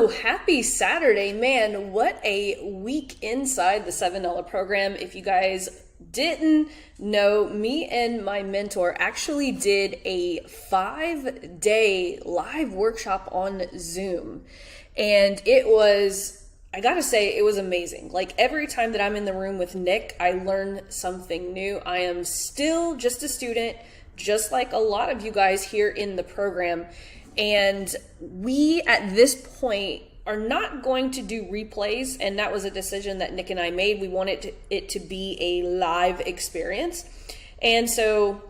Happy Saturday, man. What a week inside the $7 program. If you guys didn't know, me and my mentor actually did a 5-day live workshop on Zoom. And it was, I gotta say, it was amazing. Like every time that I'm in the room with Nick, I learn something new. I am still just a student, just like a lot of you guys here in the program. And we, at this point, are not going to do replays, and that was a decision that Nick and I made. We wanted it to be a live experience. And so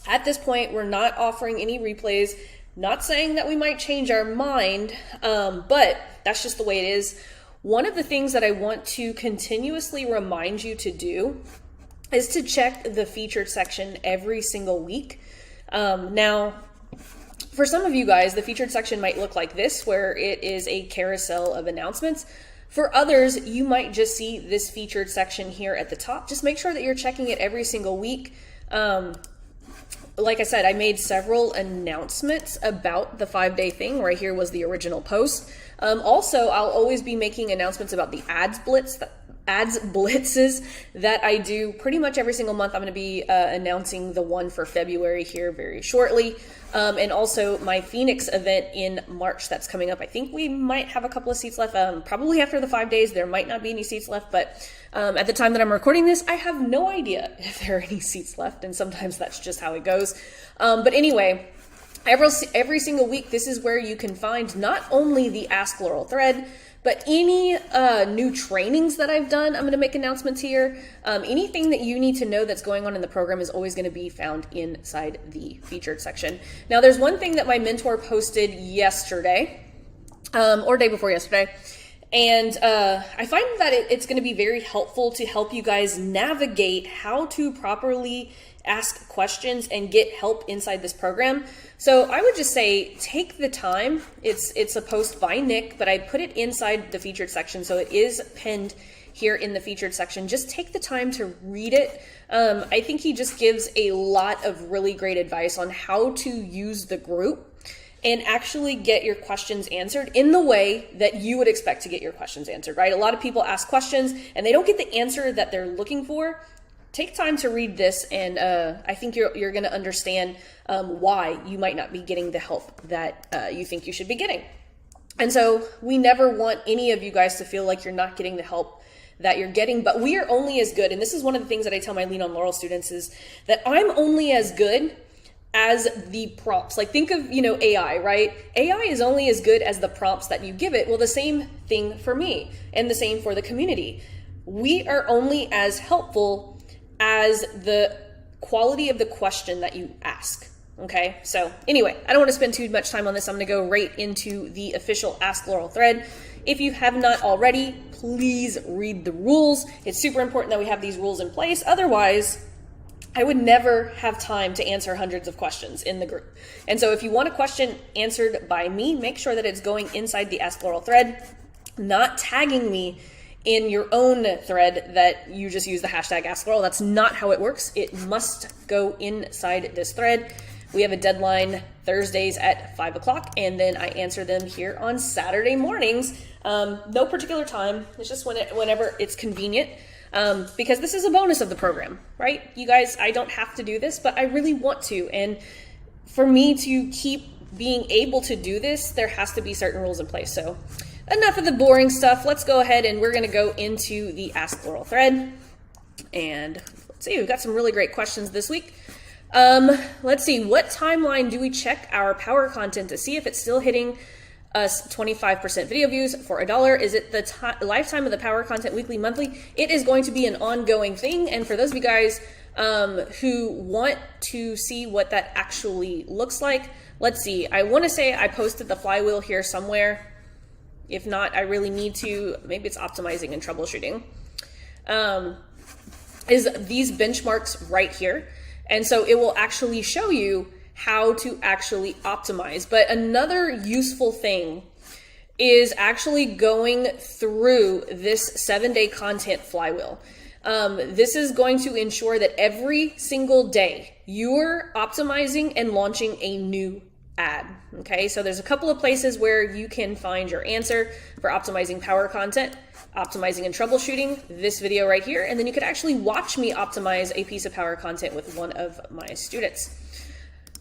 at this point, we're not offering any replays, not saying that we might change our mind, but that's just the way it is. One of the things that I want to continuously remind you to do is to check the featured section every single week. Now, for some of you guys, the featured section might look like this, where it is a carousel of announcements. For others, you might just see this featured section here at the top. Just make sure that you're checking it every single week. Like I said, I made several announcements about the 5-day thing. Right here was the original post. Also, I'll always be making announcements about the ads blitzes that I do pretty much every single month. I'm going to be announcing the one for February here very shortly. And also my Phoenix event in March that's coming up. I think we might have a couple of seats left. Probably after the 5 days, there might not be any seats left, but at the time that I'm recording this, I have no idea if there are any seats left, and sometimes that's just how it goes. But anyway, every single week, this is where you can find not only the Ask Laurel thread, but any new trainings that I've done, I'm going to make announcements here. Anything that you need to know that's going on in the program is always going to be found inside the featured section. Now, there's one thing that my mentor posted yesterday, or day before yesterday, and I find that it's going to be very helpful to help you guys navigate how to properly ask questions and get help inside this program. So I would just say, take the time. It's a post by Nick, but I put it inside the featured section, so it is pinned here in the featured section. Just take the time to read it. I think he just gives a lot of really great advice on how to use the group and actually get your questions answered in the way that you would expect to get your questions answered, right? A lot of people ask questions and they don't get the answer that they're looking for. Take time to read this, and I think you're going to understand why you might not be getting the help that you think you should be getting. And so we never want any of you guys to feel like you're not getting the help that you're getting, but we are only as good. And this is one of the things that I tell my Lean on Laurel students is that I'm only as good as the prompts. Like think of, AI, right? AI is only as good as the prompts that you give it. Well, the same thing for me and the same for the community. We are only as helpful as the quality of the question that you ask. Okay, so anyway, I don't want to spend too much time on this. I'm going to go right into the official Ask Laurel thread. If you have not already, please read the rules. It's super important that we have these rules in place. Otherwise, I would never have time to answer hundreds of questions in the group. And so if you want a question answered by me, make sure that it's going inside the Ask Laurel thread, not tagging me in your own thread that you just use the hashtag Ask Laurel. That's not how it works. It must go inside this thread. We have a deadline Thursdays at 5 o'clock, and then I answer them here on Saturday mornings. No particular time. It's just whenever it's convenient, because this is a bonus of the program, right? You guys, I don't have to do this, but I really want to. And for me to keep being able to do this, there has to be certain rules in place. So enough of the boring stuff. Let's go ahead and we're going to go into the Ask Laurel thread. And let's see, we've got some really great questions this week. Let's see, what timeline do we check our power content to see if it's still hitting us 25% video views for $1? Is it the lifetime of the power content, weekly, monthly? It is going to be an ongoing thing. And for those of you guys who want to see what that actually looks like, let's see. I want to say I posted the flywheel here somewhere. If not, I really need to. Maybe it's optimizing and troubleshooting. Is these benchmarks right here. And so it will actually show you how to actually optimize. But another useful thing is actually going through this 7-day content flywheel. This is going to ensure that every single day you're optimizing and launching a new ad. Okay, so there's a couple of places where you can find your answer for optimizing power content, optimizing and troubleshooting, this video right here, and then you could actually watch me optimize a piece of power content with one of my students.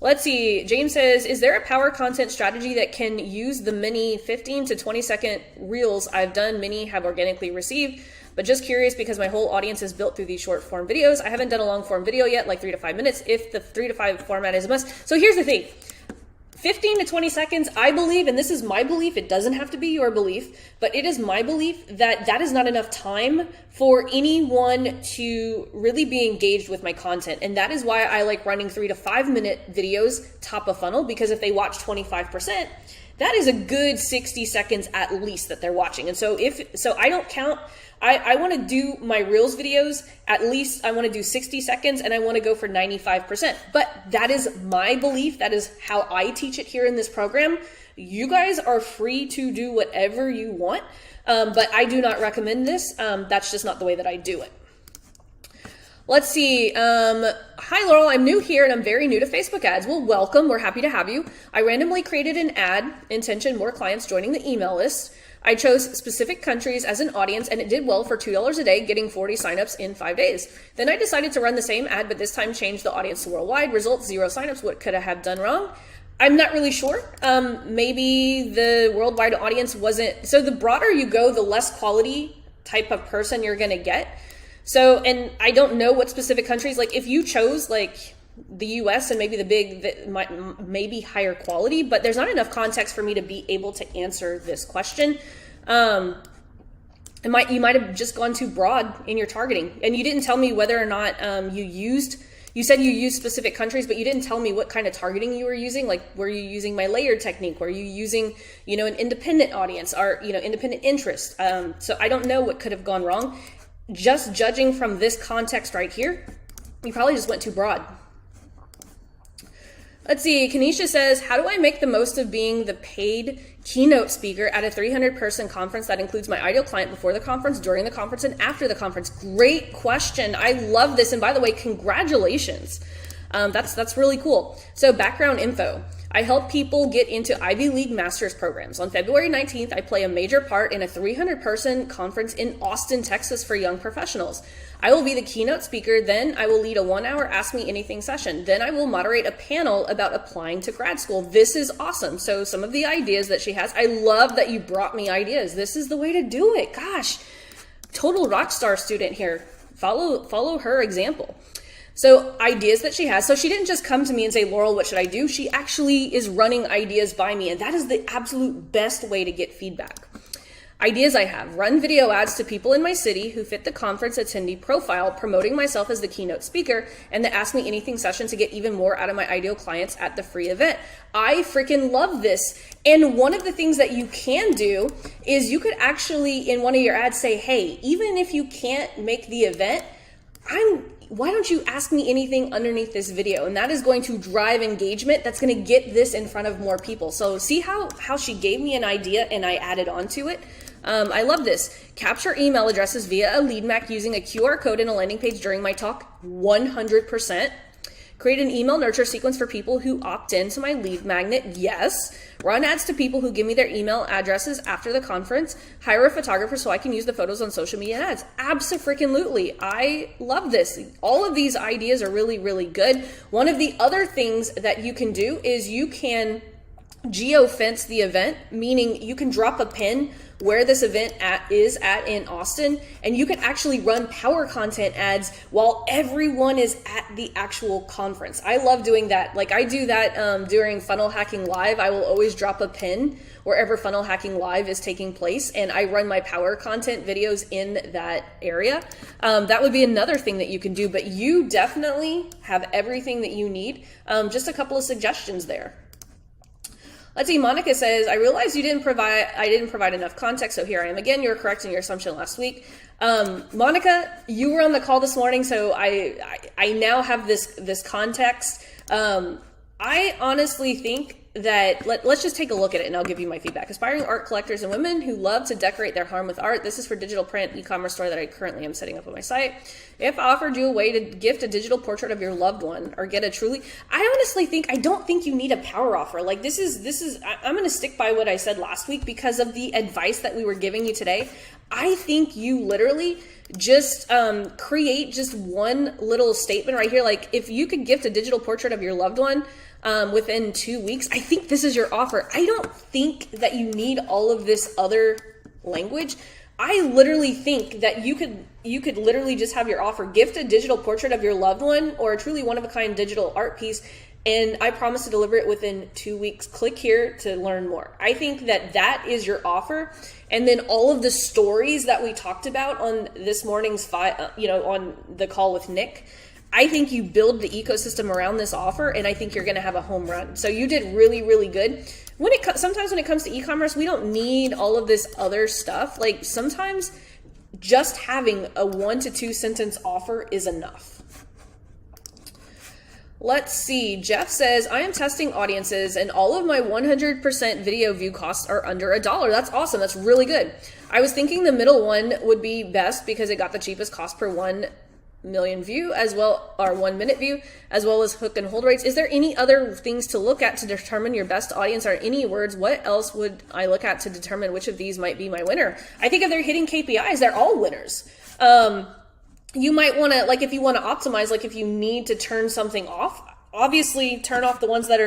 Let's see, James says, is there a power content strategy that can use the many 15 to 20 second reels I've done? Many have organically received, but just curious because my whole audience is built through these short form videos. I haven't done a long form video yet, like 3 to 5 minutes, if the 3 to 5 format is a must. So here's the thing. 15 to 20 seconds, I believe, and this is my belief, it doesn't have to be your belief, but it is my belief that that is not enough time for anyone to really be engaged with my content. And that is why I like running 3 to 5 minute videos top of funnel, because if they watch 25%, that is a good 60 seconds at least that they're watching. And so I don't count, I want to do my Reels videos, at least I want to do 60 seconds and I want to go for 95%. But that is my belief. That is how I teach it here in this program. You guys are free to do whatever you want, but I do not recommend this. That's just not the way that I do it. Let's see. Hi, Laurel. I'm new here and I'm very new to Facebook ads. Well, welcome. We're happy to have you. I randomly created an ad, intention, more clients joining the email list. I chose specific countries as an audience and it did well for $2 a day, getting 40 signups in 5 days. Then I decided to run the same ad, but this time changed the audience to worldwide. Results, 0 signups. What could I have done wrong? I'm not really sure. Maybe the worldwide audience wasn't, so the broader you go, the less quality type of person you're going to get. So, and I don't know what specific countries, like if you chose like the US and maybe the big, that might maybe higher quality, but there's not enough context for me to be able to answer this question. You might have just gone too broad in your targeting, and you didn't tell me whether or not you said you used specific countries, but you didn't tell me what kind of targeting you were using. Like, were you using my layered technique? Were you using, an independent audience or, independent interest? So I don't know what could have gone wrong. Just judging from this context right here, you probably just went too broad. Let's see, Kanisha says, how do I make the most of being the paid keynote speaker at a 300-person conference that includes my ideal client before the conference, during the conference, and after the conference? Great question. I love this. And by the way, congratulations. That's really cool. So background info. I help people get into Ivy League master's programs. On February 19th, I play a major part in a 300-person conference in Austin, Texas for young professionals. I will be the keynote speaker. Then I will lead a 1-hour Ask Me Anything session. Then I will moderate a panel about applying to grad school. This is awesome. So some of the ideas that she has, I love that you brought me ideas. This is the way to do it. Gosh, total rock star student here. Follow her example. So ideas that she has. So she didn't just come to me and say, Laurel, what should I do? She actually is running ideas by me. And that is the absolute best way to get feedback. Ideas I have: run video ads to people in my city who fit the conference attendee profile, promoting myself as the keynote speaker, and the Ask Me Anything session to get even more out of my ideal clients at the free event. I freaking love this. And one of the things that you can do is you could actually, in one of your ads, say, hey, even if you can't make the event, why don't you ask me anything underneath this video? And that is going to drive engagement. That's going to get this in front of more people. So see how she gave me an idea and I added on to it? I love this. Capture email addresses via a lead mag using a QR code in a landing page during my talk, 100%. Create an email nurture sequence for people who opt into my lead magnet, yes. Run ads to people who give me their email addresses after the conference. Hire a photographer so I can use the photos on social media ads. Abso-freaking-lutely. I love this. All of these ideas are really, really good. One of the other things that you can do is you can geo-fence the event, meaning you can drop a pin where this event is at in Austin, and you can actually run power content ads while everyone is at the actual conference. I love doing that. Like I do that during Funnel Hacking Live. I will always drop a pin wherever Funnel Hacking Live is taking place, and I run my power content videos in that area. That would be another thing that you can do, but you definitely have everything that you need. Just a couple of suggestions there. Let's see, Monica says, I realized I didn't provide enough context, so here I am again. You were correct in your assumption last week. Monica, you were on the call this morning, so I now have this context. I honestly think that let's just take a look at it and I'll give you my feedback. Aspiring art collectors and women who love to decorate their home with art. This is for digital print e-commerce store that I currently am setting up on my site. If I offered you a way to gift a digital portrait of your loved one or get a truly, I honestly think, I don't think you need a power offer. Like this is, I'm going to stick by what I said last week because of the advice that we were giving you today. I think you literally just create just one little statement right here. Like if you could gift a digital portrait of your loved one within 2 weeks, I think this is your offer. I don't think that you need all of this other language. I literally think that you could literally just have your offer, gift a digital portrait of your loved one or a truly one-of-a-kind digital art piece, and I promise to deliver it within 2 weeks. Click here to learn more. I think that that is your offer. And then all of the stories that we talked about on this morning's, on the call with Nick, I think you build the ecosystem around this offer, and I think you're going to have a home run. So you did really, really good. Sometimes when it comes to e-commerce, we don't need all of this other stuff. Like sometimes just having a 1 to 2 sentence offer is enough. Let's see. Jeff says, I am testing audiences and all of my 100% video view costs are under $1. That's awesome. That's really good. I was thinking the middle one would be best because it got the cheapest cost per 1 million view as well, or 1 minute view, as well as hook and hold rates. Is there any other things to look at to determine your best audience or any words? What else would I look at to determine which of these might be my winner? I think if they're hitting KPIs, they're all winners. You might want to, like if you want to optimize, like if you need to turn something off, obviously turn off the ones that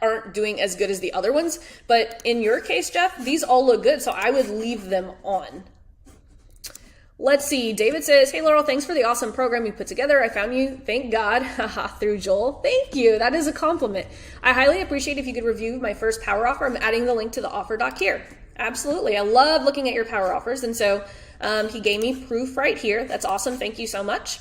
aren't doing as good as the other ones. But in your case, Jeff, these all look good. So I would leave them on. Let's see. David says, hey, Laurel, thanks for the awesome program you put together. I found you, thank God, through Joel. Thank you. That is a compliment. I highly appreciate if you could review my first power offer. I'm adding the link to the offer doc here. Absolutely. I love looking at your power offers. And so he gave me proof right here. That's awesome. Thank you so much.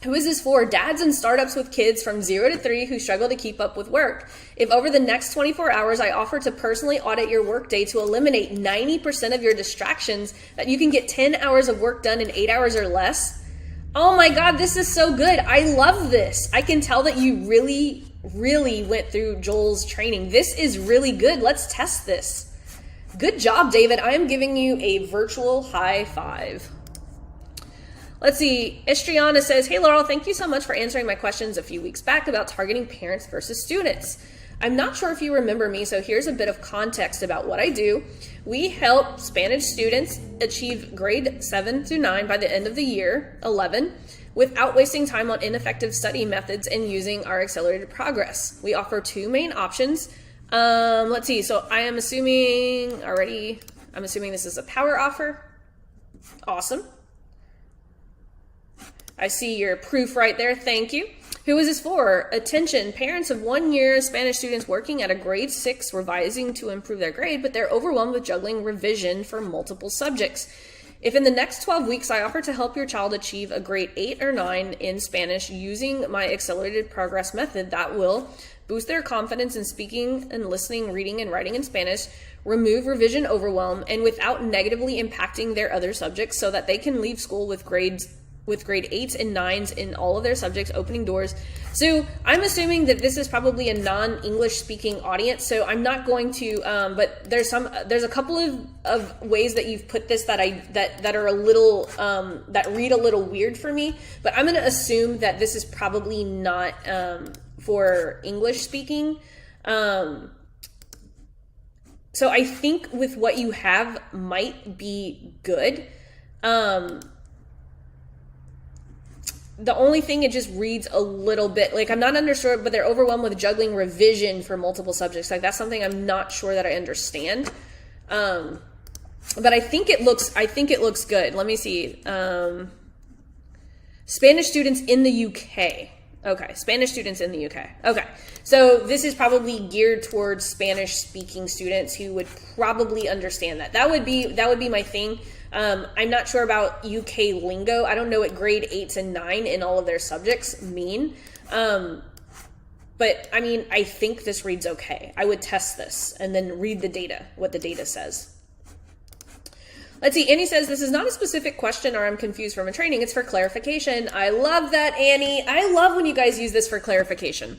Who is this for? Dads and startups with kids from 0 to 3 who struggle to keep up with work. If over the next 24 hours, I offer to personally audit your workday to eliminate 90% of your distractions, that you can get 10 hours of work done in 8 hours or less. Oh my God, this is so good. I love this. I can tell that you really, really went through Joel's training. This is really good. Let's test this. Good job, David. I am giving you a virtual high five. Let's see. Estriana says, hey, Laurel, thank you so much for answering my questions a few weeks back about targeting parents versus students. I'm not sure if you remember me, so here's a bit of context about what I do. We help Spanish students achieve grade 7 through 9 by the end of the year, 11, without wasting time on ineffective study methods and using our accelerated progress. We offer 2 main options. Let's see. So I'm assuming this is a power offer. Awesome. I see your proof right there. Thank you. Who is this for? Attention, parents of 1 year Spanish students working at a grade 6 revising to improve their grade, but they're overwhelmed with juggling revision for multiple subjects. If in the next 12 weeks I offer to help your child achieve a grade 8 or 9 in Spanish using my accelerated progress method, that will boost their confidence in speaking and listening, reading, and writing in Spanish, remove revision overwhelm, and without negatively impacting their other subjects so that they can leave school with grade 8s and 9s in all of their subjects, opening doors. So I'm assuming that this is probably a non-English speaking audience. So I'm not going to, but there's a couple of ways that you've put this that are a little, that read a little weird for me, but I'm going to assume that this is probably not, for English speaking. So I think with what you have might be good. The only thing, it just reads a little bit like I'm not unsure, but they're overwhelmed with juggling revision for multiple subjects. Like that's something I'm not sure that I understand. But I think it looks good. Let me see. Spanish students in the UK. Okay, Spanish students in the UK. Okay, so this is probably geared towards Spanish-speaking students who would probably understand that. That would be my thing. I'm not sure about UK lingo. I don't know what grade 8s and 9 in all of their subjects mean. But I mean, I think this reads okay. I would test this and then read the data, what the data says. Let's see, Annie says, this is not a specific question or I'm confused from a training. It's for clarification. I love that, Annie. I love when you guys use this for clarification.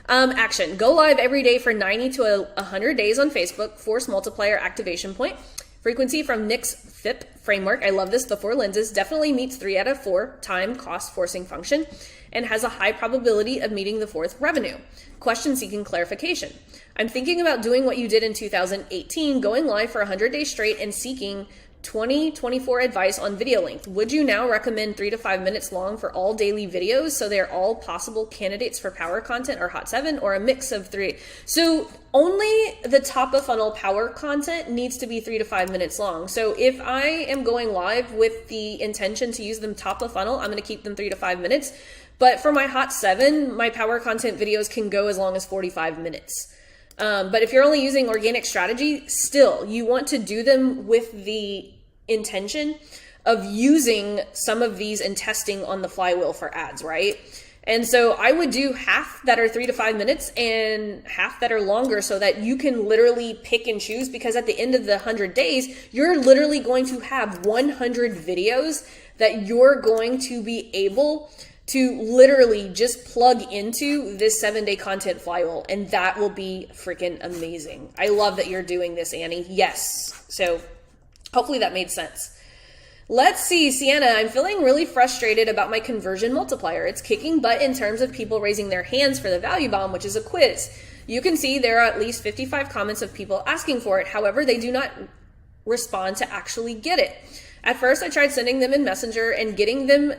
Action. Go live every day for 90 to 100 days on Facebook. Force multiplier activation point. Frequency from Nick's FIP framework. I love this. The 4 lenses definitely meets 3 out of 4 time cost forcing function and has a high probability of meeting the 4th revenue. Question seeking clarification. I'm thinking about doing what you did in 2018, going live for 100 days straight and seeking 2024 advice on video length. Would you now recommend 3 to 5 minutes long for all daily videos so they're all possible candidates for power content or hot 7, or a mix of 3? So only the top of funnel power content needs to be 3 to 5 minutes long. So if I am going live with the intention to use them top of funnel, I'm going to keep them 3 to 5 minutes. But for my hot 7, my power content videos can go as long as 45 minutes. But if you're only using organic strategy, still, you want to do them with the intention of using some of these and testing on the flywheel for ads, right? And so I would do half that are 3 to 5 minutes and half that are longer so that you can literally pick and choose, because at the end of the 100 days, you're literally going to have 100 videos that you're going to be able to literally just plug into this 7-day content flywheel, and that will be freaking amazing. I love that you're doing this, Annie. Yes. So hopefully that made sense. Let's see, Sienna, I'm feeling really frustrated about my conversion multiplier. It's kicking butt in terms of people raising their hands for the value bomb, which is a quiz. You can see there are at least 55 comments of people asking for it. However, they do not respond to actually get it. At first, I tried sending them in Messenger and getting them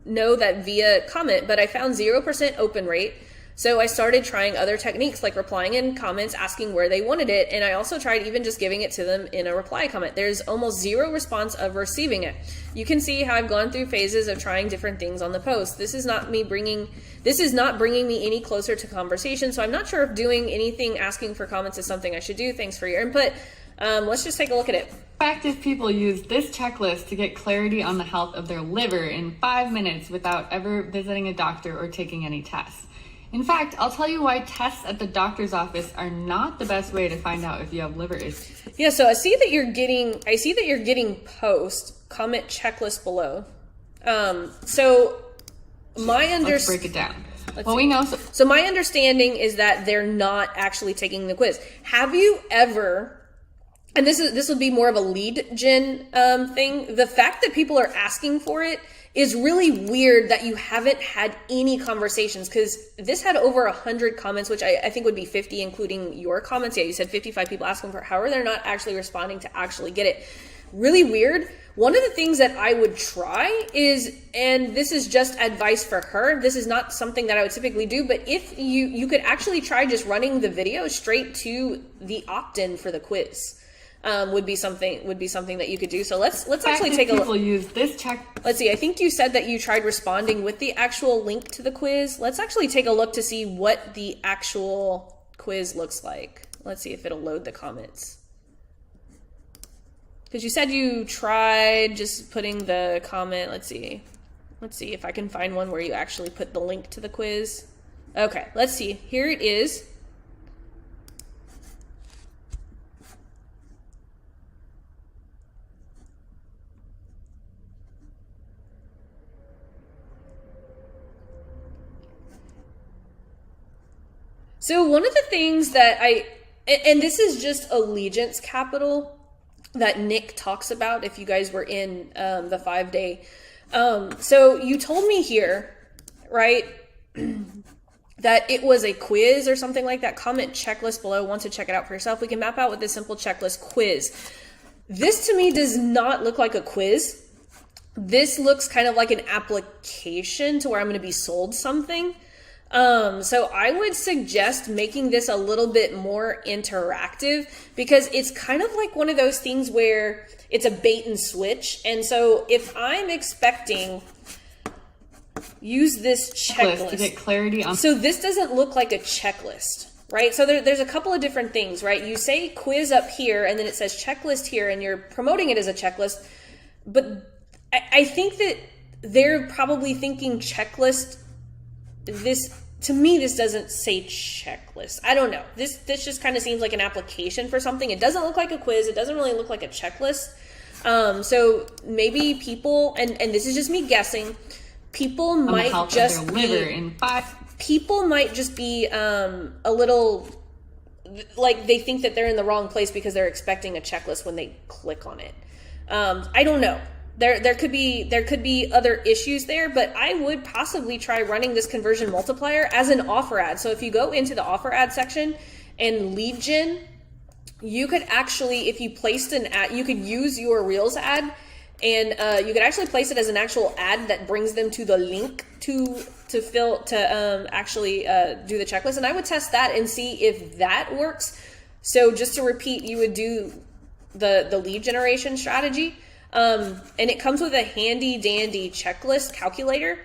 know that via comment, but I found 0% open rate. So I started trying other techniques like replying in comments, asking where they wanted it. And I also tried even just giving it to them in a reply comment. There's almost 0 response of receiving it. You can see how I've gone through phases of trying different things on the post. This is not bringing me any closer to conversation. So I'm not sure if doing anything asking for comments is something I should do. Thanks for your input. Let's just take a look at it. Active people use this checklist to get clarity on the health of their liver in 5 minutes without ever visiting a doctor or taking any tests. In fact, I'll tell you why tests at the doctor's office are not the best way to find out if you have liver issues. Yeah, so I see that you're getting post comment checklist below. So my Let's break it down. So my understanding is that they're not actually taking the quiz. Have you ever, and this would be more of a lead gen thing, the fact that people are asking for it is really weird that you haven't had any conversations, because this had over 100 comments, which I think would be 50, including your comments. Yeah, you said 55 people asking for it. However, they're not actually responding to actually get it. Really weird. One of the things that I would try is, and this is just advice for her, this is not something that I would typically do, but if you could actually try just running the video straight to the opt-in for the quiz. Would be something that you could do. So let's actually take a look. People use this check. Let's see. I think you said that you tried responding with the actual link to the quiz. Let's actually take a look to see what the actual quiz looks like. Let's see if it'll load the comments. Because you said you tried just putting the comment. Let's see if I can find one where you actually put the link to the quiz. Okay, let's see. Here it is. So one of the things that and this is just allegiance capital that Nick talks about if you guys were in the 5-day. So you told me here, right, that it was a quiz or something like that. Comment checklist below. Want to check it out for yourself. We can map out with this simple checklist quiz. This to me does not look like a quiz. This looks kind of like an application to where I'm going to be sold something. So I would suggest making this a little bit more interactive, because it's kind of like one of those things where it's a bait and switch. And so if I'm expecting use this checklist to get clarity on, so this doesn't look like a checklist, right? So there's a couple of different things, right? You say quiz up here and then it says checklist here and you're promoting it as a checklist, but I think that they're probably thinking checklist. To me, this doesn't say checklist. I don't know. This just kind of seems like an application for something. It doesn't look like a quiz. It doesn't really look like a checklist. So maybe people, and this is just me guessing, people might just liver in 5. people might just be a little like they think that they're in the wrong place because they're expecting a checklist when they click on it. I don't know. There could be other issues there, but I would possibly try running this conversion multiplier as an offer ad. So if you go into the offer ad section and lead gen, you could actually, if you placed an ad, you could use your Reels ad, and you could actually place it as an actual ad that brings them to the link to actually do the checklist. And I would test that and see if that works. So just to repeat, you would do the lead generation strategy. And it comes with a handy dandy checklist calculator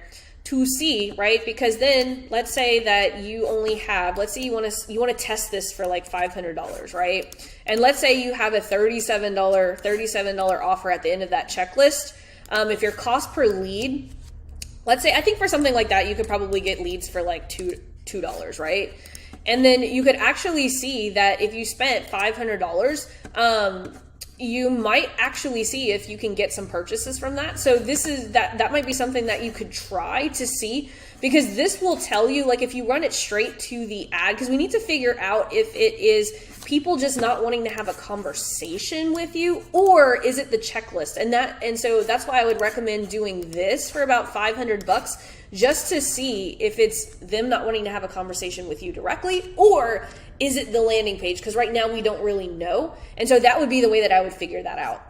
to see, right? Because then let's say that you only have, let's say you want to test this for like $500, right? And let's say you have a $37 offer at the end of that checklist. If your cost per lead, let's say, I think for something like that, you could probably get leads for like $2, right? And then you could actually see that if you spent $500, you might actually see if you can get some purchases from that. So that might be something that you could try to see, because this will tell you, like, if you run it straight to the ad, because we need to figure out if it is people just not wanting to have a conversation with you, or is it the checklist? And so that's why I would recommend doing this for about $500, just to see if it's them not wanting to have a conversation with you directly, or is it the landing page? Because right now we don't really know. And so that would be the way that I would figure that out.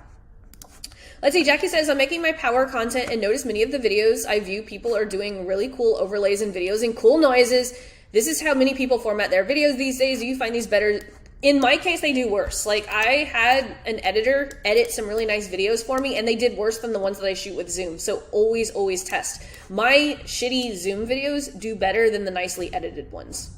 Let's see, Jackie says, I'm making my power content and notice many of the videos I view, people are doing really cool overlays in videos and cool noises. This is how many people format their videos these days. Do you find these better? In my case, they do worse. Like, I had an editor edit some really nice videos for me, and they did worse than the ones that I shoot with Zoom. So always test. My shitty Zoom videos do better than the nicely edited ones.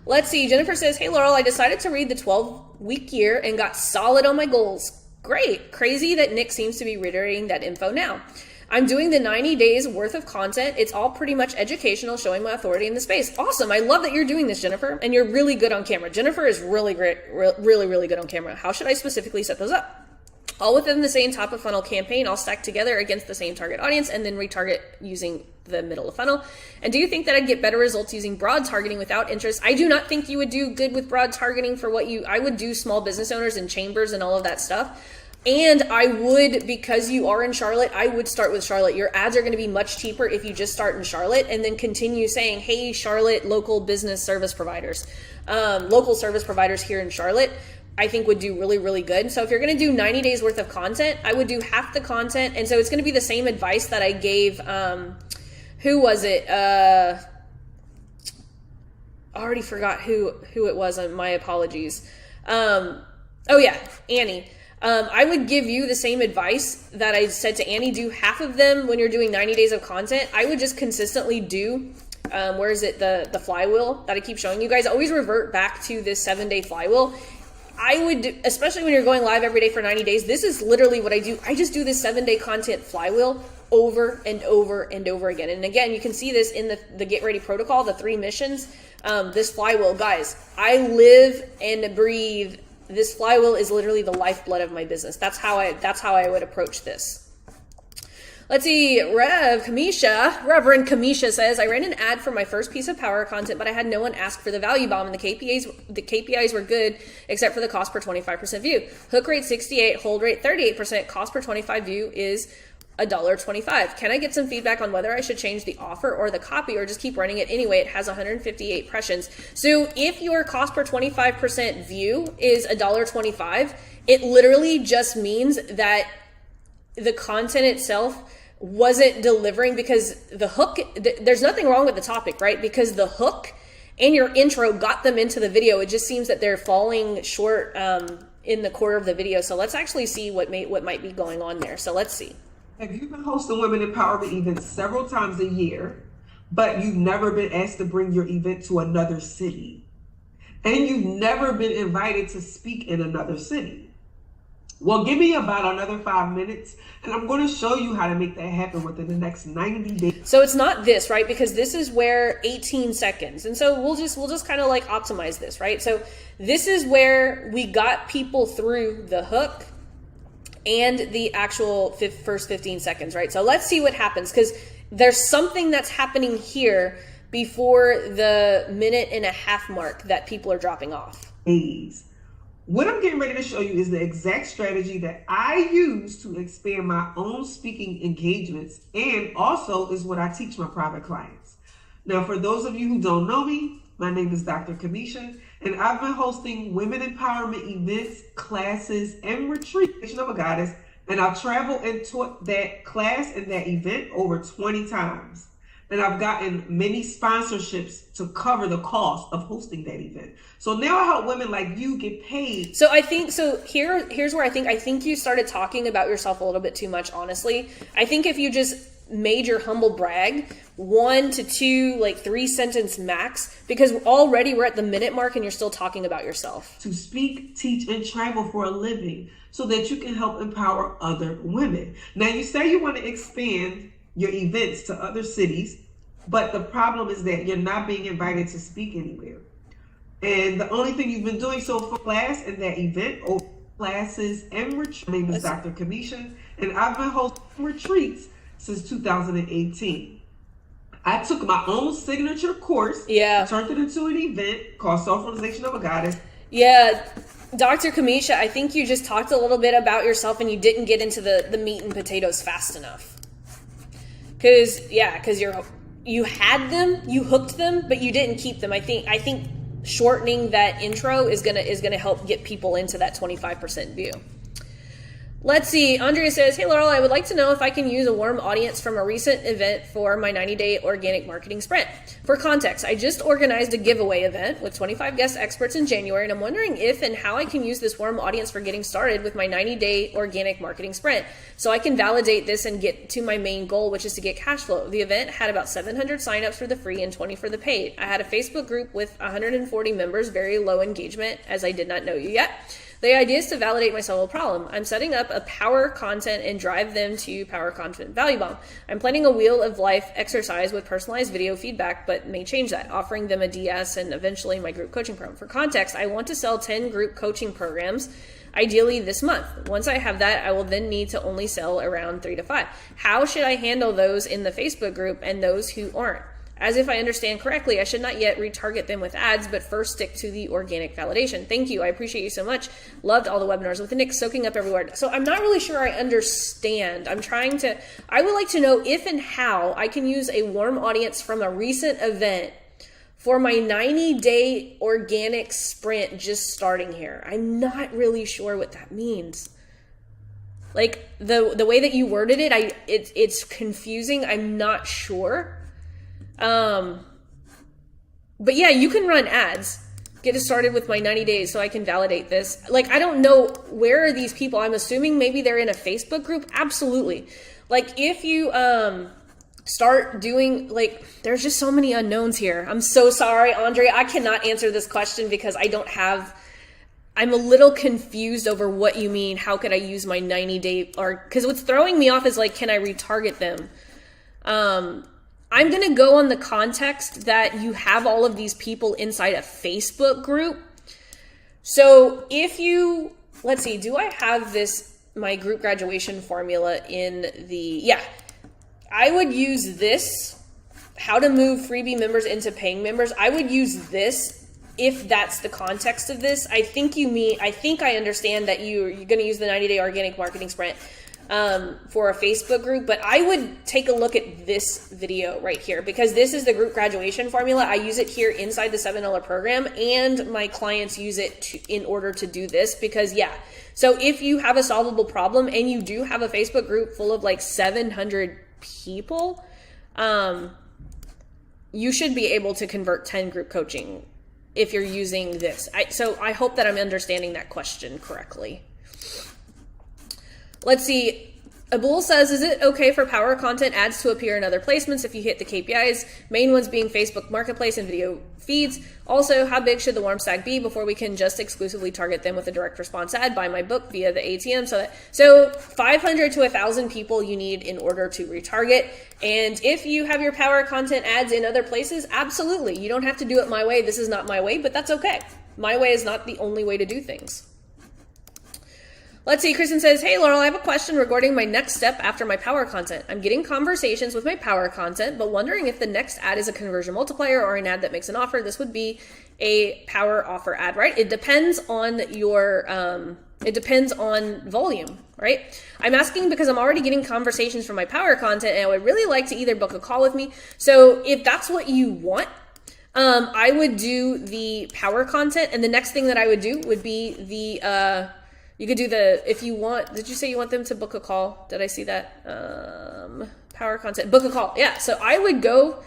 Let's see, Jennifer says, hey Laurel, I decided to read the 12-week year and got solid on my goals. Great. Crazy that Nick seems to be reiterating that info now. I'm doing the 90 days worth of content. It's all pretty much educational, showing my authority in the space. Awesome. I love that you're doing this, Jennifer, and you're really good on camera. Jennifer is really great, really good on camera. How should I specifically set those up? All within the same top of funnel campaign, all stacked together against the same target audience, and then retarget using the middle of funnel. And do you think that I'd get better results using broad targeting without interest? I do not think you would do good with broad targeting for I would do small business owners and chambers and all of that stuff. And I would, because you are in Charlotte, I would start with Charlotte. Your ads are going to be much cheaper if you just start in Charlotte and then continue saying, hey, Charlotte, local business service providers, local service providers here in Charlotte, I think would do really good. So if you're going to do 90 days worth of content, I would do half the content. And so it's going to be the same advice that I gave, who was it? I already forgot who it was. My apologies. Oh yeah, Annie. I would give you the same advice that I said to Annie. Do half of them when you're doing 90 days of content. I would just consistently do, where is it? The flywheel that I keep showing you guys. Always revert back to this 7-day flywheel. I would, especially when you're going live every day for 90 days, this is literally what I do. I just do this 7-day content flywheel over and over and over again. And again, you can see this in the Get Ready protocol, the 3 missions. This flywheel, guys, I live and breathe. This flywheel is literally the lifeblood of my business. That's how I would approach this. Let's see, Reverend Kamisha says, I ran an ad for my first piece of power content, but I had no one ask for the value bomb, and the KPIs were good, except for the cost per 25% view. Hook rate 68, hold rate 38%, cost per 25 view is $1.25. Can I get some feedback on whether I should change the offer or the copy, or just keep running it anyway? It has 158 impressions. So if your cost per 25% view is $1.25, it literally just means that the content itself wasn't delivering, because the hook, there's nothing wrong with the topic, right? Because the hook and your intro got them into the video. It just seems that they're falling short in the core of the video. So let's actually see what might be going on there. So let's see. Have you been hosting women empowerment events several times a year, but you've never been asked to bring your event to another city? And you've never been invited to speak in another city? Well, give me about another 5 minutes, and I'm going to show you how to make that happen within the next 90 days. So it's not this, right? Because this is where 18 seconds. And so we'll just kind of like optimize this, right? So this is where we got people through the hook and the actual first 15 seconds, right? So let's see what happens, because there's something that's happening here before the 1.5 minute mark that people are dropping off. What I'm getting ready to show you is the exact strategy that I use to expand my own speaking engagements, and also is what I teach my private clients. Now, for those of you who don't know me, my name is Dr. Kamisha, and I've been hosting women empowerment events, classes, and retreats of a goddess, and I've traveled and taught that class and that event over 20 times. And I've gotten many sponsorships to cover the cost of hosting that event. So now I help women like you get paid. So I think, here's where I think you started talking about yourself a little bit too much, honestly. I think if you just made your humble brag 1 to 2, like 3 sentence max, because already we're at the minute mark and you're still talking about yourself. To speak, teach, and travel for a living so that you can help empower other women. Now you say you want to expand your events to other cities, but the problem is that you're not being invited to speak anywhere. And the only thing you've been doing so far, class and that event, or classes and retreats. My name is Dr. Kamisha, and I've been hosting retreats since 2018. I took my own signature course, turned it into an event called Self-Realization of a Goddess. Yeah, Dr. Kamisha, I think you just talked a little bit about yourself and you didn't get into the meat and potatoes fast enough. Because you had them, you hooked them, but you didn't keep them. I think shortening that intro is gonna help get people into that 25% view. Let's see. Andrea says, "Hey Laurel, I would like to know if I can use a warm audience from a recent event for my 90-day organic marketing sprint. For context, I just organized a giveaway event with 25 guest experts in January, and I'm wondering if and how I can use this warm audience for getting started with my 90-day organic marketing sprint so I can validate this and get to my main goal, which is to get cash flow. The event had about 700 signups for the free and 20 for the paid. I had a Facebook group with 140 members, very low engagement as I did not know you yet. The idea is to validate my solo problem. I'm setting up a power content and drive them to power content value bomb. I'm planning a wheel of life exercise with personalized video feedback, but may change that, offering them a DS and eventually my group coaching program. For context, I want to sell 10 group coaching programs, ideally this month. Once I have that, I will then need to only sell around 3 to 5. How should I handle those in the Facebook group and those who aren't? As if I understand correctly, I should not yet retarget them with ads, but first stick to the organic validation. Thank you. I appreciate you so much. Loved all the webinars with the Nick soaking up every word. So I'm not really sure I understand. I would like to know if and how I can use a warm audience from a recent event for my 90-day organic sprint just starting here. I'm not really sure what that means. Like the way that you worded it, it's confusing. I'm not sure. But yeah, you can run ads. Get it started with my 90 days so I can validate this. Like, I don't know, where are these people? I'm assuming maybe they're in a Facebook group. Absolutely. Like, if you start doing, like, there's just so many unknowns here. I'm so sorry, Andrea. I cannot answer this question because I'm a little confused over what you mean. How could I use my 90-day, because what's throwing me off is like, can I retarget them? I'm going to go on the context that you have all of these people inside a Facebook group. So if you, let's see, do I have my group graduation formula I would use this, how to move freebie members into paying members. I would use this if that's the context of this. I think I understand that you're going to use the 90-day organic marketing sprint for a Facebook group, but I would take a look at this video right here because this is the group graduation formula. I use it here inside the $7 program, and my clients use it in order to do this because, so if you have a solvable problem and you do have a Facebook group full of like 700 people, you should be able to convert 10 group coaching if you're using this. So I hope that I'm understanding that question correctly. Let's see. Abul says, is it okay for power content ads to appear in other placements if you hit the KPIs? Main ones being Facebook Marketplace and video feeds. Also, how big should the warm stack be before we can just exclusively target them with a direct response ad? Buy my book via the ATM. So 500 to 1,000 people you need in order to retarget. And if you have your power content ads in other places, absolutely. You don't have to do it my way. This is not my way, but that's okay. My way is not the only way to do things. Let's see, Kristen says, hey Laurel, I have a question regarding my next step after my power content. I'm getting conversations with my power content, but wondering if the next ad is a conversion multiplier or an ad that makes an offer. This would be a power offer ad, right? It depends on your, it depends on volume, right? I'm asking because I'm already getting conversations from my power content and I would really like to either book a call with me. So if that's what you want, I would do the power content, and the next thing that I would do would be the, you could do the, if you want, did you say you want them to book a call? Did I see that? Power content, book a call. Yeah, so I would go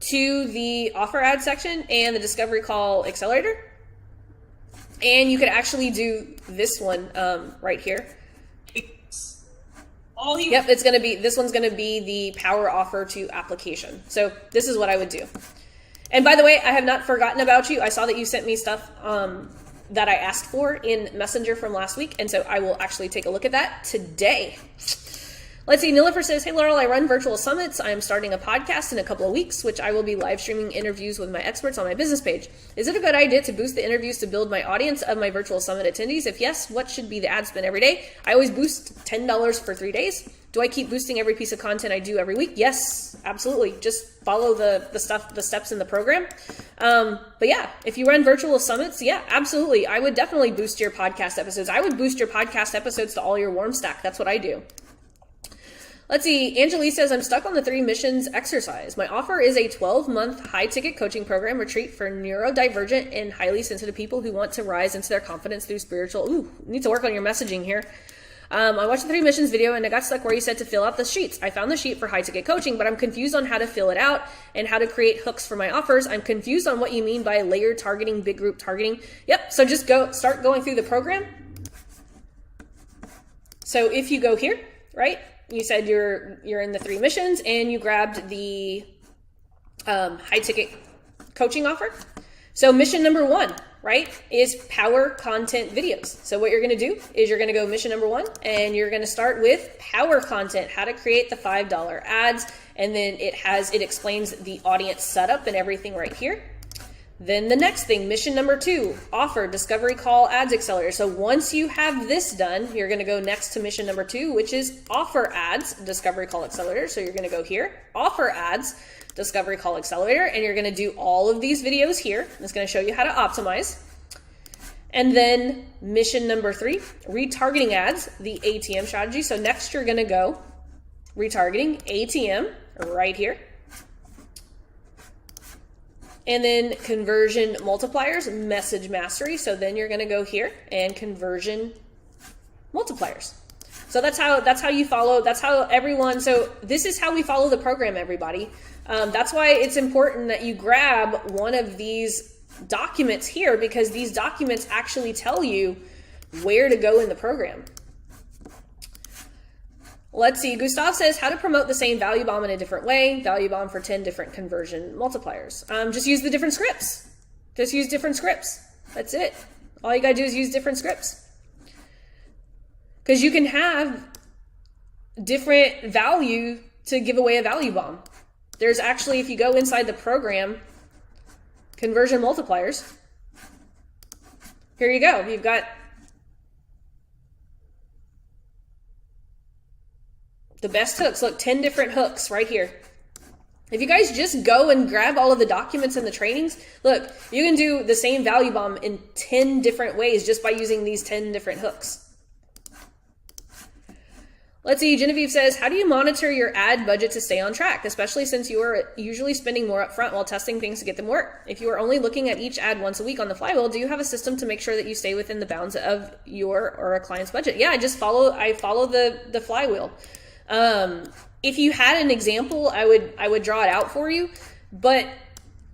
to the offer ad section and the discovery call accelerator. And you could actually do this one right here. Yep, it's going to be, this one's going to be the power offer to application. So this is what I would do. And by the way, I have not forgotten about you. I saw that you sent me stuff that I asked for in Messenger from last week. And so I will actually take a look at that today. Let's see, Nilifer says, hey Laurel, I run virtual summits. I am starting a podcast in a couple of weeks, which I will be live streaming interviews with my experts on my business page. Is it a good idea to boost the interviews to build my audience of my virtual summit attendees? If yes, what should be the ad spend every day? I always boost $10 for 3 days. Do I keep boosting every piece of content I do every week? Yes, absolutely. Just follow the steps in the program. But yeah, if you run virtual summits, yeah, absolutely. I would definitely boost your podcast episodes. I would boost your podcast episodes to all your warm stack. That's what I do. Let's see, Angelique says, I'm stuck on the 3 missions exercise. My offer is a 12-month high-ticket coaching program retreat for neurodivergent and highly sensitive people who want to rise into their confidence through spiritual... Ooh, need to work on your messaging here. I watched the 3 missions video and I got stuck where you said to fill out the sheets. I found the sheet for high-ticket coaching, but I'm confused on how to fill it out and how to create hooks for my offers. I'm confused on what you mean by layered targeting, big group targeting. Yep, so just start going through the program. So if you go here, right? You said you're in the 3 missions and you grabbed the high ticket coaching offer. So mission number 1, right, is power content videos. So what you're going to do is you're going to go mission number 1 and you're going to start with power content, how to create the $5 ads. And then it explains the audience setup and everything right here. Then the next thing, mission number 2, offer, discovery call, ads accelerator. So once you have this done, you're going to go next to mission number 2, which is offer ads, discovery call accelerator. So you're going to go here, offer ads, discovery call accelerator, and you're going to do all of these videos here. It's going to show you how to optimize. And then mission number 3, retargeting ads, the ATM strategy. So next you're going to go retargeting ATM right here. And then conversion multipliers, message mastery. So then you're going to go here and conversion multipliers. So that's how you follow. That's how everyone. So this is how we follow the program, everybody. That's why it's important that you grab one of these documents here, because these documents actually tell you where to go in the program. Let's see, Gustav says, how to promote the same value bomb in a different way. Value bomb for 10 different conversion multipliers. Just use the different scripts. Just use different scripts. That's it. All you gotta do is use different scripts. Because you can have different value to give away a value bomb. There's actually, if you go inside the program, conversion multipliers. Here you go. You've got the best hooks. Look, 10 different hooks right here. If you guys just go and grab all of the documents and the trainings, look, you can do the same value bomb in 10 different ways just by using these 10 different hooks. Let's see, Genevieve says, how do you monitor your ad budget to stay on track, especially since you are usually spending more upfront while testing things to get them work? If you are only looking at each ad once a week on the flywheel, do you have a system to make sure that you stay within the bounds of your or a client's budget? Yeah, I follow the flywheel. If you had an example, I would draw it out for you, but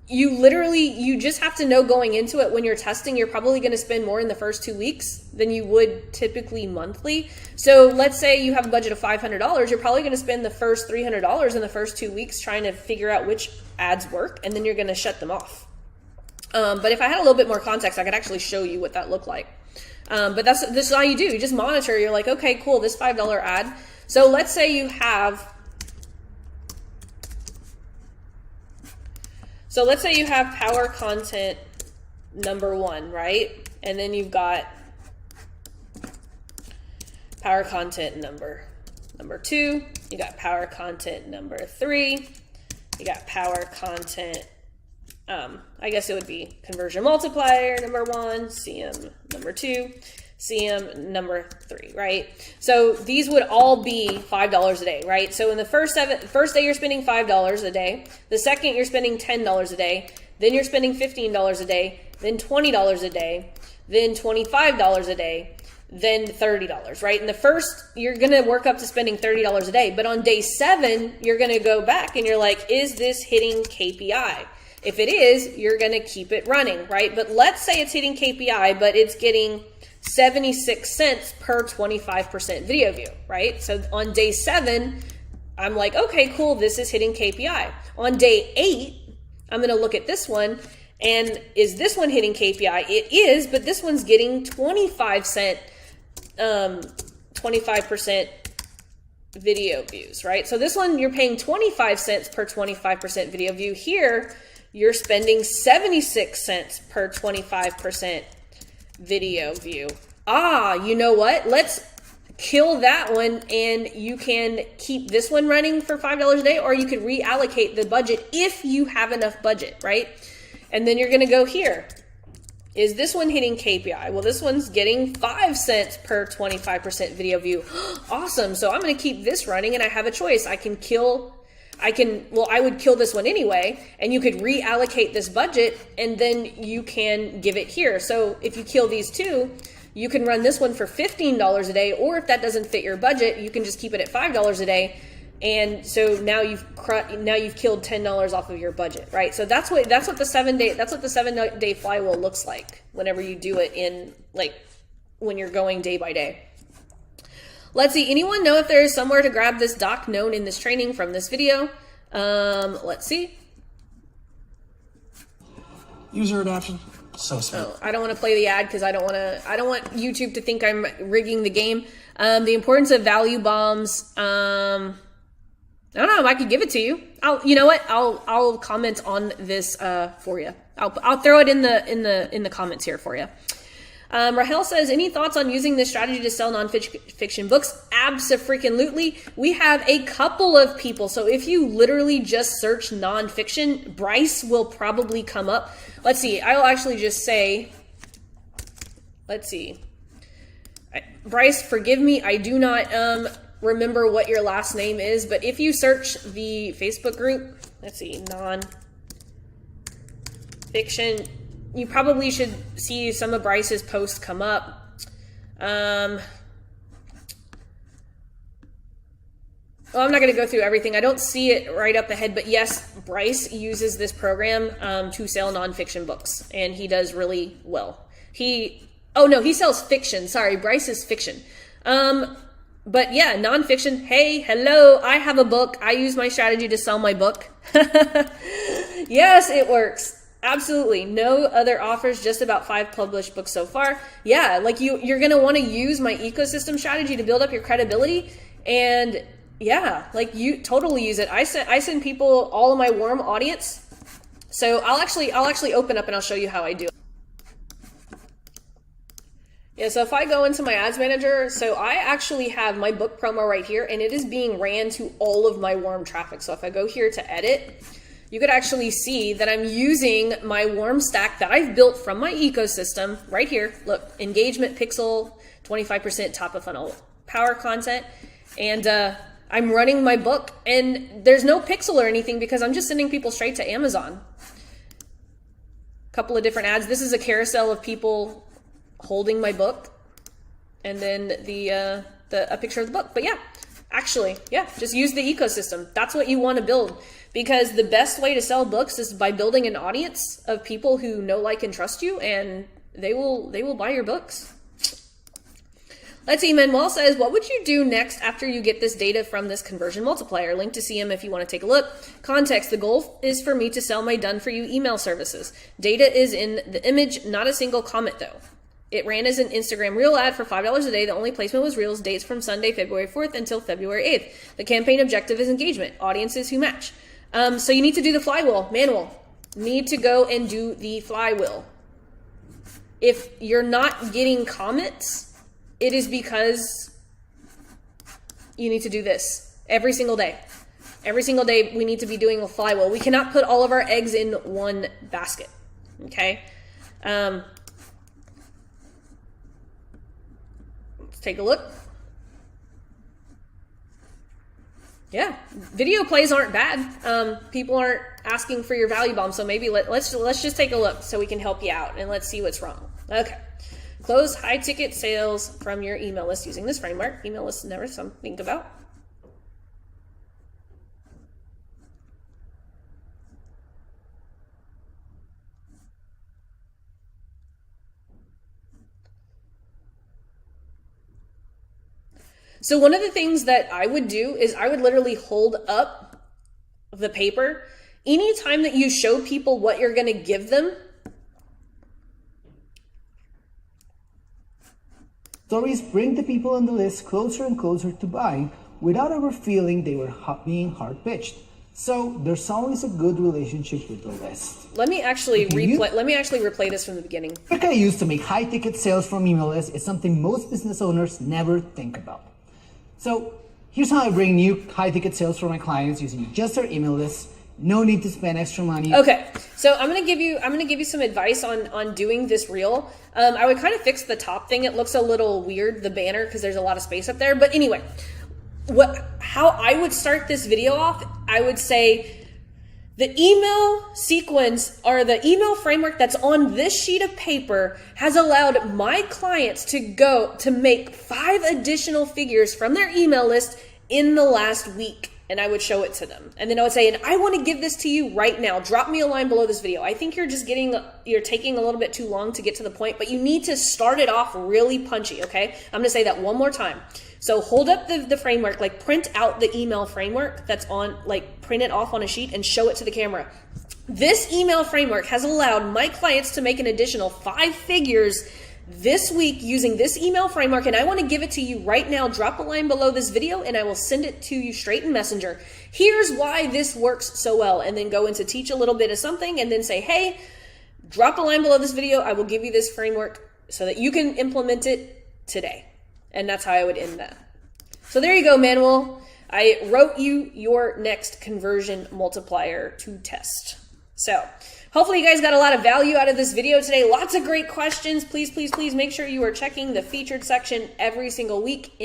you just have to know going into it when you're testing, you're probably going to spend more in the first 2 weeks than you would typically monthly. So let's say you have a budget of $500. You're probably going to spend the first $300 in the first 2 weeks trying to figure out which ads work, and then you're going to shut them off. But if I had a little bit more context, I could actually show you what that looked like. But this is all you do. You just monitor. You're like, okay, cool, this $5 ad. So let's say you have power content number 1, right? And then you've got power content number 2, you got power content number 3, you got power content, I guess it would be conversion multiplier number 1, CM number 2, CM number 3, right? So these would all be $5 a day, right? So in the first day you're spending $5 a day, the second you're spending $10 a day, then you're spending $15 a day, then $20 a day, then $25 a day, then $30, right? In the first, you're going to work up to spending $30 a day, but on day 7, you're going to go back and you're like, is this hitting KPI? If it is, you're going to keep it running, right? But let's say it's hitting KPI, but it's getting 76 cents per 25% video view, right? So on day 7, I'm like, okay, cool, this is hitting KPI. On day 8, I'm going to look at this one, and is this one hitting KPI? It is, but this one's getting 25% video views, right? So this one, you're paying 25 cents per 25% video view. Here, you're spending 76 cents per 25% video view. You know what? Let's kill that one, and you can keep this one running for $5 a day, or you could reallocate the budget if you have enough budget, right? And then you're going to go here. Is this one hitting KPI? Well, this one's getting 5 cents per 25% video view. Awesome. So I'm going to keep this running, and I have a choice. I would kill this one anyway, and you could reallocate this budget, and then you can give it here. So if you kill these two, you can run this one for $15 a day, or if that doesn't fit your budget, you can just keep it at $5 a day. And so now you've killed $10 off of your budget, right? So that's what the 7-day flywheel looks like whenever you do it in, like, when you're going day by day. Let's see, anyone know if there is somewhere to grab this doc known in this training from this video? Let's see. User adoption. So smart. Oh, I don't want to play the ad because I don't want YouTube to think I'm rigging the game. The importance of value bombs. I don't know. I could give it to you. You know what? I'll comment on this for you. I'll throw it in the comments here for you. Rahel says, any thoughts on using this strategy to sell nonfiction books? Abso-freaking-lutely. We have a couple of people. So if you literally just search nonfiction, Bryce will probably come up. Let's see. I'll actually just say, let's see. Bryce, forgive me. I do not remember what your last name is, but if you search the Facebook group, let's see, nonfiction, you probably should see some of Bryce's posts come up. Well, I'm not going to go through everything. I don't see it right up ahead, but yes, Bryce uses this program to sell nonfiction books, and he does really well. He sells fiction. Sorry, Bryce is fiction. But yeah, nonfiction. Hey, hello, I have a book. I use my strategy to sell my book. Yes, it works. Absolutely. No other offers, just about 5 published books so far. Yeah, like you're going to want to use my ecosystem strategy to build up your credibility. And yeah, like you totally use it. I send people all of my warm audience. So I'll actually open up and I'll show you how I do it. Yeah, so if I go into my ads manager, so I actually have my book promo right here, and it is being ran to all of my warm traffic. So if I go here to edit, you could actually see that I'm using my warm stack that I've built from my ecosystem right here. Look, engagement pixel, 25% top of funnel power content. And I'm running my book, and there's no pixel or anything because I'm just sending people straight to Amazon. Couple of different ads. This is a carousel of people holding my book, and then a picture of the book. But yeah, actually, yeah, just use the ecosystem. That's what you want to build, because the best way to sell books is by building an audience of people who know, like, and trust you, and they will buy your books. Let's see, Manuel says, what would you do next after you get this data from this conversion multiplier? Link to CM if you want to take a look. Context, the goal is for me to sell my done-for-you email services. Data is in the image, not a single comment though. It ran as an Instagram Reel ad for $5 a day. The only placement was Reels, dates from Sunday, February 4th until February 8th. The campaign objective is engagement, audiences who match. So you need to do the flywheel, manual. Need to go and do the flywheel. If you're not getting comments, it is because you need to do this every single day. Every single day we need to be doing a flywheel. We cannot put all of our eggs in one basket. Okay? Let's take a look. Yeah, video plays aren't bad. People aren't asking for your value bomb, so maybe let's just take a look so we can help you out, and let's see what's wrong. Okay. Close high ticket sales from your email list using this framework. Email list is never something to think about. So one of the things that I would do is I would literally hold up the paper. Anytime that you show people what you're going to give them. Stories bring the people on the list closer and closer to buying without ever feeling they were being hard-pitched. So there's always a good relationship with the list. Let me actually replay this from the beginning. The trick I use to make high-ticket sales from email lists is something most business owners never think about. So here's how I bring new high-ticket sales for my clients using just their email list. No need to spend extra money. Okay, so I'm gonna give you some advice on doing this reel. I would kind of fix the top thing. It looks a little weird, the banner, because there's a lot of space up there. But anyway, how I would start this video off, I would say the email sequence or the email framework that's on this sheet of paper has allowed my clients to make 5 additional figures from their email list in the last week. And I would show it to them. And then I would say, and I want to give this to you right now. Drop me a line below this video. I think you're taking a little bit too long to get to the point, but you need to start it off really punchy, okay? I'm going to say that one more time. So hold up the framework, like print out the email framework that's on, like print it off on a sheet and show it to the camera. This email framework has allowed my clients to make an additional 5 figures this week using this email framework, and I want to give it to you right now. Drop a line below this video and I will send it to you straight in Messenger. Here's why this works so well, and then go into teach a little bit of something and then say, hey, drop a line below this video. I will give you this framework so that you can implement it today. And that's how I would end that. So there you go, Manuel. I wrote you your next conversion multiplier to test. So hopefully you guys got a lot of value out of this video today. Lots of great questions. Please, please, please make sure you are checking the featured section every single week in